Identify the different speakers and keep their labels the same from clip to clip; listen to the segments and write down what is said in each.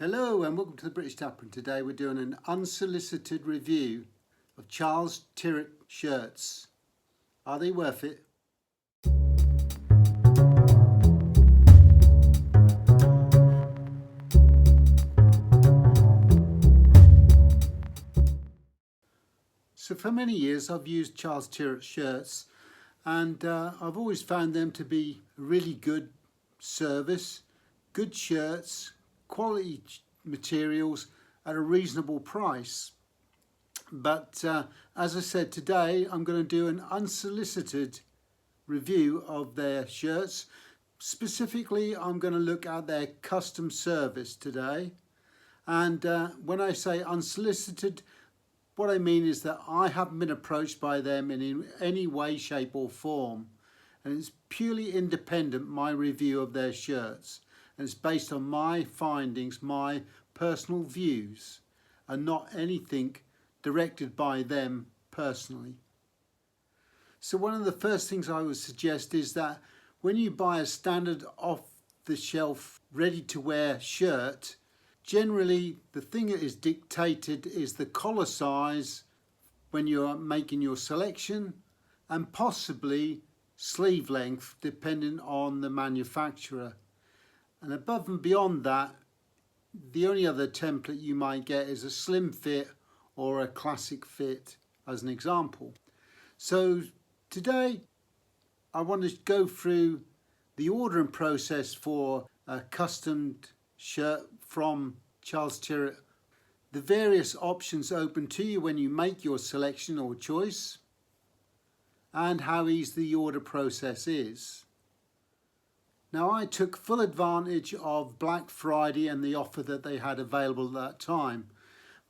Speaker 1: Hello and welcome to the British Dapper, and today we're doing an unsolicited review of Charles Tyrwhitt shirts. Are they worth it? So for many years I've used Charles Tyrwhitt shirts, and I've always found them to be really good service, good shirts, quality materials at a reasonable price. But as I said, today I'm going to do an unsolicited review of their shirts. Specifically, I'm going to look at their custom service today. And when I say unsolicited, what I mean is that I haven't been approached by them in any way, shape or form. And it's purely independent, my review of their shirts. And it's based on my findings, my personal views, and not anything directed by them personally. So one of the first things I would suggest is that when you buy a standard off-the-shelf ready-to-wear shirt, generally the thing that is dictated is the collar size when you're making your selection, and possibly sleeve length depending on the manufacturer. And above and beyond that, the only other template you might get is a slim fit or a classic fit, as an example. So today I want to go through the ordering process for a custom shirt from Charles Tyrwhitt, the various options open to you when you make your selection or choice, and how easy the order process is. Now, I took full advantage of Black Friday and the offer that they had available at that time,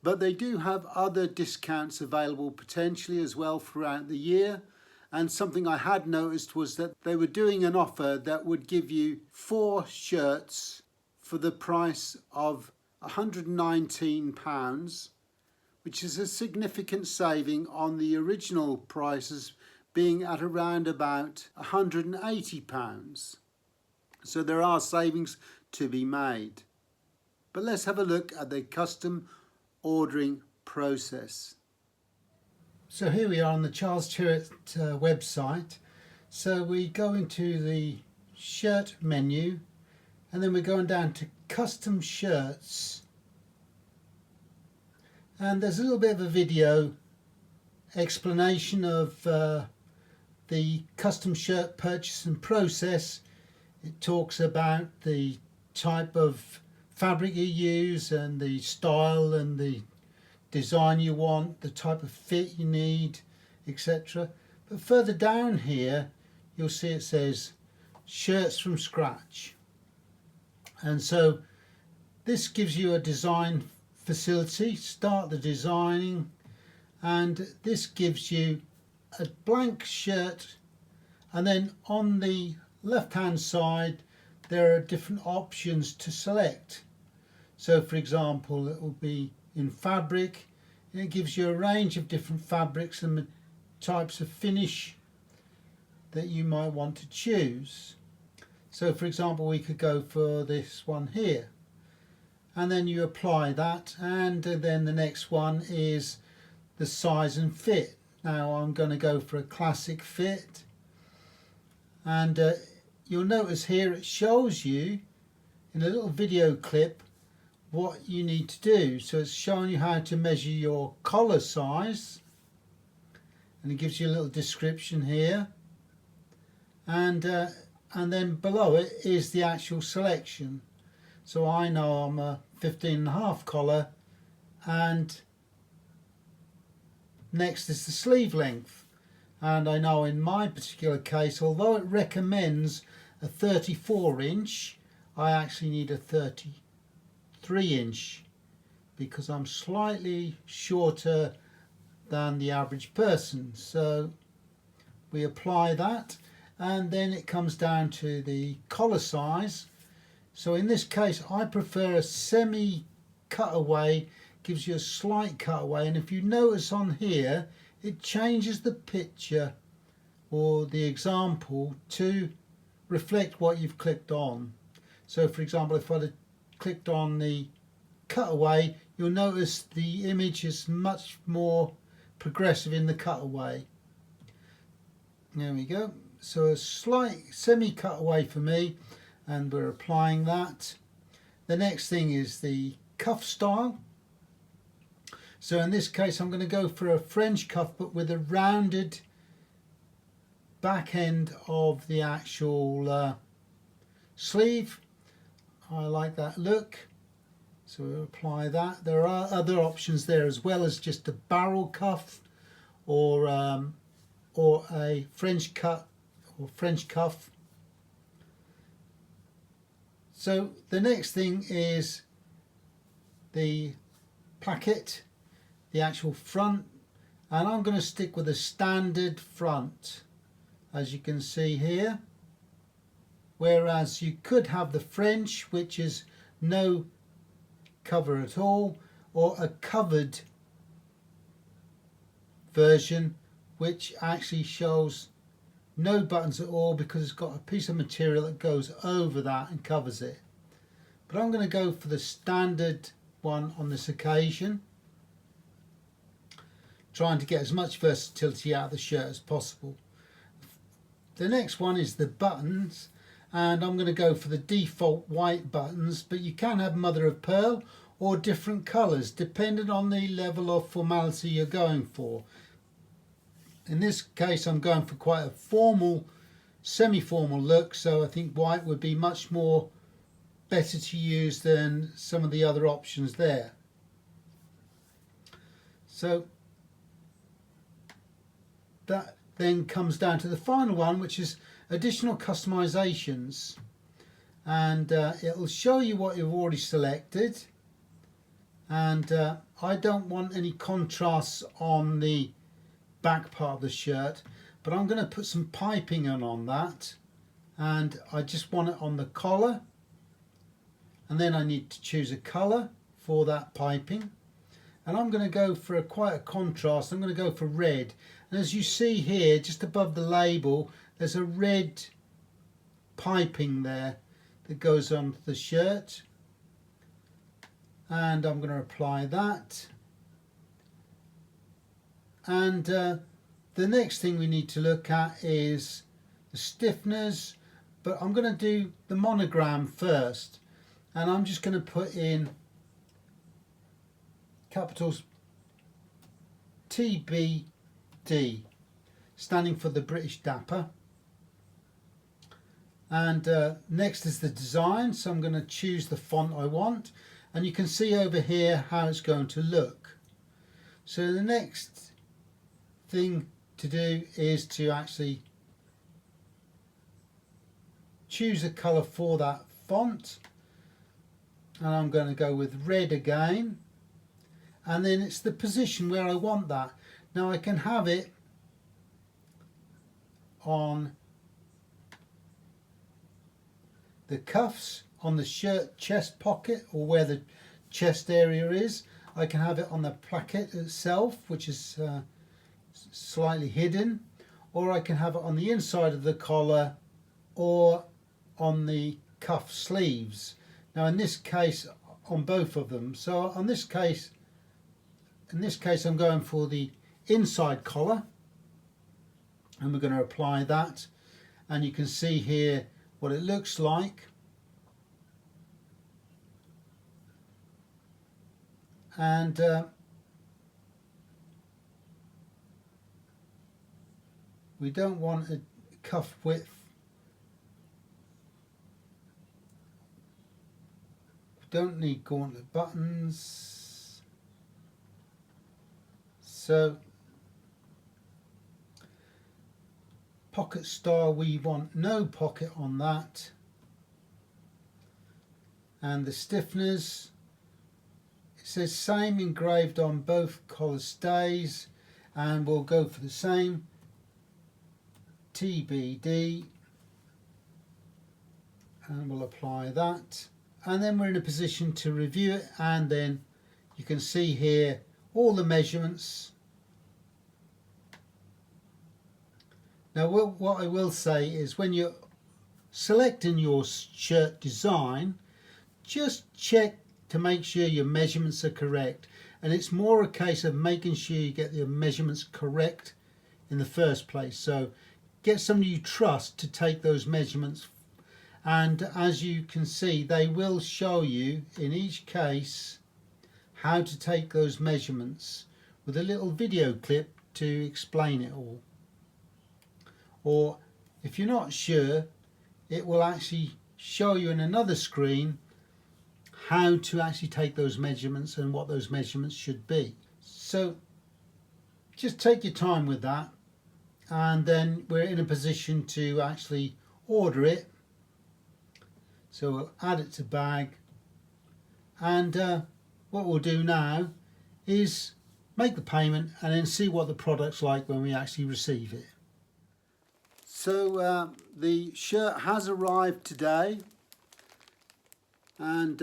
Speaker 1: but they do have other discounts available potentially as well throughout the year. And something I had noticed was that they were doing an offer that would give you 4 shirts for the price of £119, which is a significant saving on the original prices being at around about £180. So there are savings to be made. But let's have a look at the custom ordering process. So here we are on the Charles Tyrwhitt website. So we go into the shirt menu, and then we're going down to custom shirts. And there's a little bit of a video explanation of the custom shirt purchase and process. It talks about the type of fabric you use and the style and the design you want, the type of fit you need, etc. But further down here you'll see it says shirts from scratch. And so this gives you a design facility, start the designing, and this gives you a blank shirt, and then on the left hand side there are different options to select. So for example, it will be in fabric, and it gives you a range of different fabrics and types of finish that you might want to choose. So for example, we could go for this one here, and then you apply that, and then the next one is the size and fit. Now I'm going to go for a classic fit, and you'll notice here it shows you in a little video clip what you need to do. So it's showing you how to measure your collar size, and it gives you a little description here, and then below it is the actual selection. So I know I'm a 15.5 collar, and next is the sleeve length. And I know in my particular case, although it recommends a 34 inch, I actually need a 33 inch because I'm slightly shorter than the average person. So we apply that, and then it comes down to the collar size. So in this case I prefer a semi cutaway, gives you a slight cutaway, and if you notice on here it changes the picture or the example to reflect what you've clicked on. So for example, if I'd have clicked on the cutaway, you'll notice the image is much more progressive in the cutaway. There we go. So a slight semi cutaway for me, and we're applying that. The next thing is the cuff style. So in this case I'm going to go for a French cuff, but with a rounded back end of the actual sleeve. I like that look, so we'll apply that. There are other options there as well as just a barrel cuff or a French cut or French cuff. So the next thing is the placket, the actual front, and I'm going to stick with a standard front, as you can see here. Whereas you could have the French, which is no cover at all, or a covered version which actually shows no buttons at all because it's got a piece of material that goes over that and covers it. But I'm going to go for the standard one on this occasion, trying to get as much versatility out of the shirt as possible. The next one is the buttons, and I'm going to go for the default white buttons, but you can have mother of pearl or different colours depending on the level of formality you're going for. In this case I'm going for quite a formal, semi-formal look, so I think white would be much more better to use than some of the other options there. So that then comes down to the final one, which is additional customizations, and it'll show you what you've already selected, and I don't want any contrasts on the back part of the shirt, but I'm going to put some piping on that, and I just want it on the collar, and then I need to choose a colour for that piping, and I'm going to go for quite a contrast. I'm going to go for red, and as you see here just above the label there's a red piping there that goes on the shirt, and I'm going to apply that. And the next thing we need to look at is the stiffeners, but I'm going to do the monogram first, and I'm just going to put in capitals TBD, standing for the British Dapper. And next is the design, so I'm going to choose the font I want, and you can see over here how it's going to look. So the next thing to do is to actually choose a colour for that font, and I'm going to go with red again, and then it's the position where I want that. Now I can have it on the cuffs, on the shirt chest pocket, or where the chest area is. I can have it on the placket itself, which is slightly hidden, or I can have it on the inside of the collar or on the cuff sleeves. Now in this case on both of them, so in this case I'm going for the inside collar, and we're going to apply that, and you can see here what it looks like. And we don't want a cuff width. We don't need gauntlet buttons. So pocket style, we want no pocket on that. And the stiffeners, it says same engraved on both collar stays, and we'll go for the same TBD, and we'll apply that, and then we're in a position to review it, and then you can see here all the measurements. Now what I will say is, when you're selecting your shirt design, just check to make sure your measurements are correct, and it's more a case of making sure you get your measurements correct in the first place. So get somebody you trust to take those measurements, and as you can see, they will show you in each case how to take those measurements with a little video clip to explain it all. Or if you're not sure, it will actually show you in another screen how to actually take those measurements and what those measurements should be. So just take your time with that, and then we're in a position to actually order it. So we'll add it to bag, and what we'll do now is make the payment and then see what the product's like when we actually receive it. So the shirt has arrived today, and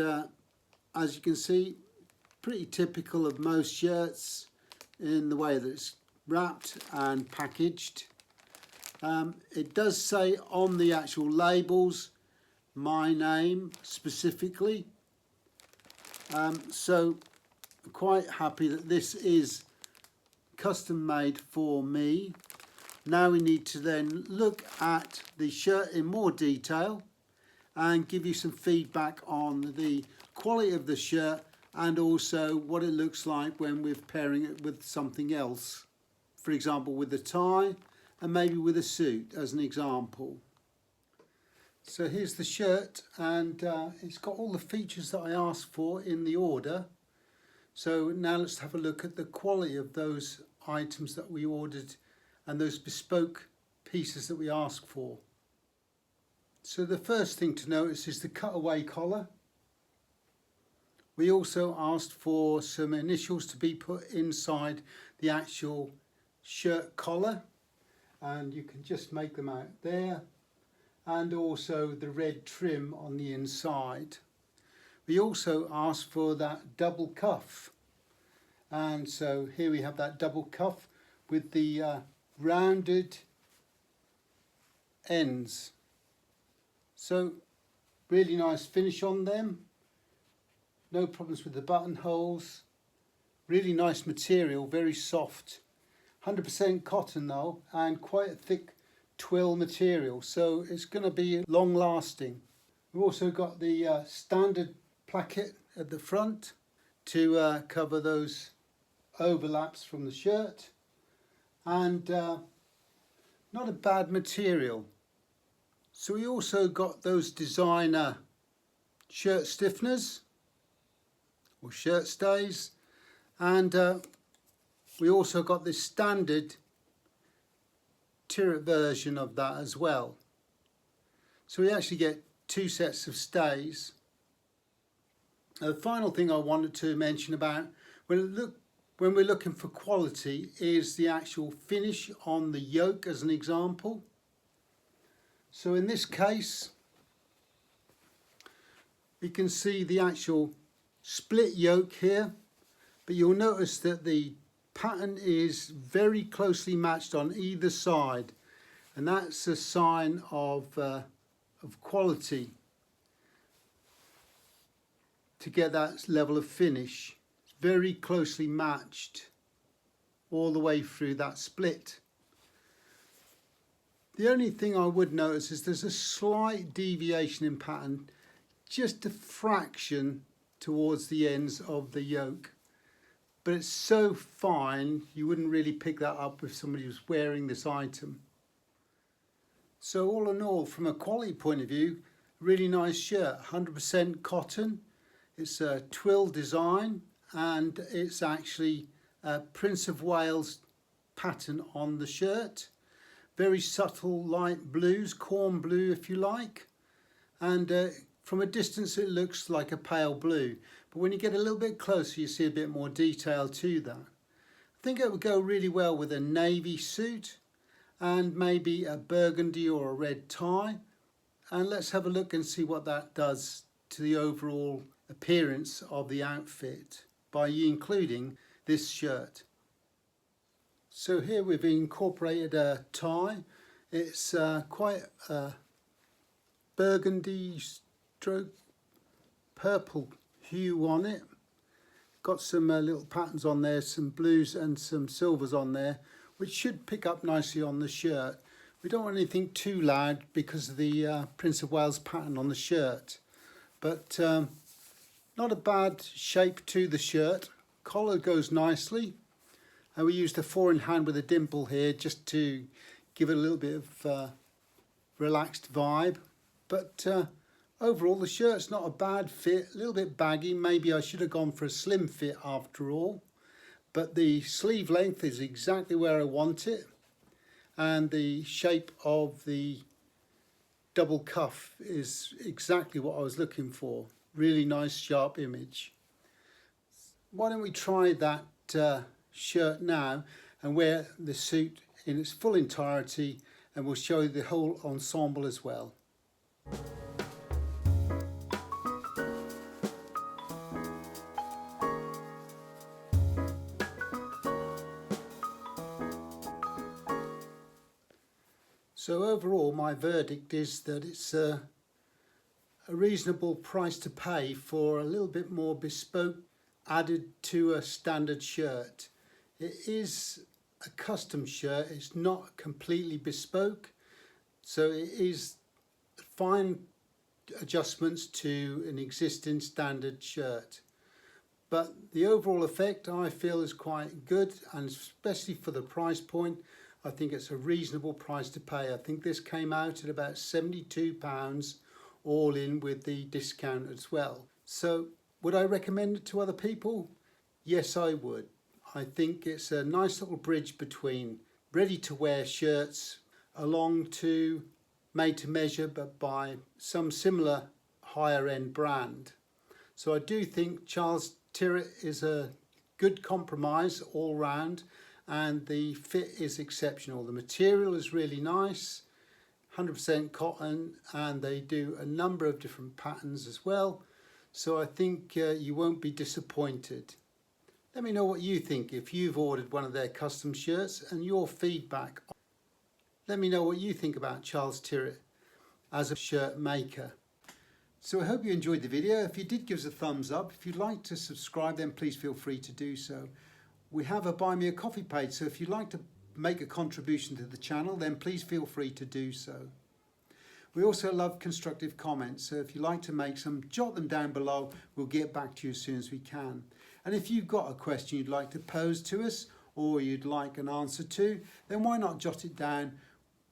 Speaker 1: as you can see, pretty typical of most shirts in the way that it's wrapped and packaged. It does say on the actual labels my name specifically, so I'm quite happy that this is custom made for me. Now we need to then look at the shirt in more detail and give you some feedback on the quality of the shirt and also what it looks like when we're pairing it with something else. For example, with a tie and maybe with a suit as an example. So here's the shirt, and it's got all the features that I asked for in the order. So now let's have a look at the quality of those items that we ordered and those bespoke pieces that we asked for. So the first thing to notice is the cutaway collar. We also asked for some initials to be put inside the actual shirt collar, and you can just make them out there, and also the red trim on the inside. We also asked for that double cuff, and so here we have that double cuff with the rounded ends. So really nice finish on them, no problems with the buttonholes, really nice material, very soft, 100% cotton though, and quite a thick twill material, so it's going to be long lasting. We've also got the standard placket at the front to cover those overlaps from the shirt, and not a bad material. So we also got those designer shirt stiffeners or shirt stays, and we also got this standard Tyrwhitt version of that as well. So we actually get two sets of stays. The final thing I wanted to mention about when we're looking for quality is the actual finish on the yoke as an example. So in this case, we can see the actual split yoke here, but you'll notice that the pattern is very closely matched on either side, and that's a sign of quality to get that level of finish. It's very closely matched all the way through that split. The only thing I would notice is there's a slight deviation in pattern, just a fraction towards the ends of the yoke. But it's so fine, you wouldn't really pick that up if somebody was wearing this item. So all in all, from a quality point of view, really nice shirt, 100% cotton. It's a twill design, and it's actually a Prince of Wales pattern on the shirt. Very subtle light blues, corn blue if you like, and from a distance it looks like a pale blue, but when you get a little bit closer you see a bit more detail to that. I think it would go really well with a navy suit and maybe a burgundy or a red tie, and let's have a look and see what that does to the overall appearance of the outfit by including this shirt. So here we've incorporated a tie. It's quite a burgundy stroke purple hue on it. Got some little patterns on there, some blues and some silvers on there, which should pick up nicely on the shirt. We don't want anything too loud because of the Prince of Wales pattern on the shirt. But not a bad shape to the shirt. Collar goes nicely. And we used a 4-in-hand with a dimple here just to give it a little bit of relaxed vibe. But overall the shirt's not a bad fit, a little bit baggy. Maybe I should have gone for a slim fit after all. But the sleeve length is exactly where I want it. And the shape of the double cuff is exactly what I was looking for. Really nice sharp image. Why don't we try that shirt now and wear the suit in its full entirety, and we'll show you the whole ensemble as well. So overall my verdict is that it's a reasonable price to pay for a little bit more bespoke added to a standard shirt. It is a custom shirt, it's not completely bespoke, so it is fine adjustments to an existing standard shirt. But the overall effect I feel is quite good, and especially for the price point, I think it's a reasonable price to pay. I think this came out at about £72 all in with the discount as well. So would I recommend it to other people? Yes, I would. I think it's a nice little bridge between ready to wear shirts along to made to measure but by some similar higher end brand. So I do think Charles Tyrwhitt is a good compromise all round, and the fit is exceptional. The material is really nice, 100% cotton, and they do a number of different patterns as well. So I think you won't be disappointed. Let me know what you think if you've ordered one of their custom shirts, and your feedback. Let me know what you think about Charles Tyrwhitt as a shirt maker. So I hope you enjoyed the video. If you did, give us a thumbs up. If you'd like to subscribe, then please feel free to do so. We have a Buy Me a Coffee page, so if you'd like to make a contribution to the channel, then please feel free to do so. We also love constructive comments, so if you'd like to make some, jot them down below. We'll get back to you as soon as we can. And if you've got a question you'd like to pose to us, or you'd like an answer to, then why not jot it down?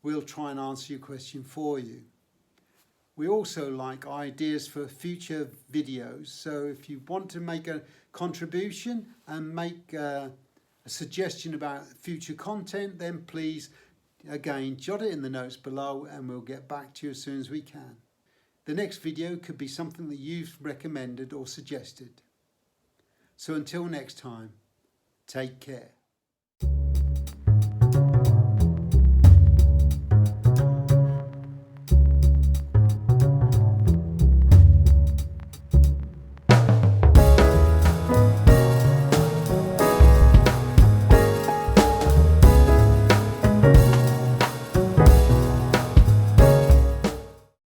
Speaker 1: We'll try and answer your question for you. We also like ideas for future videos, so if you want to make a contribution and make a suggestion about future content, then please, again, jot it in the notes below and we'll get back to you as soon as we can. The next video could be something that you've recommended or suggested. So until next time, take care.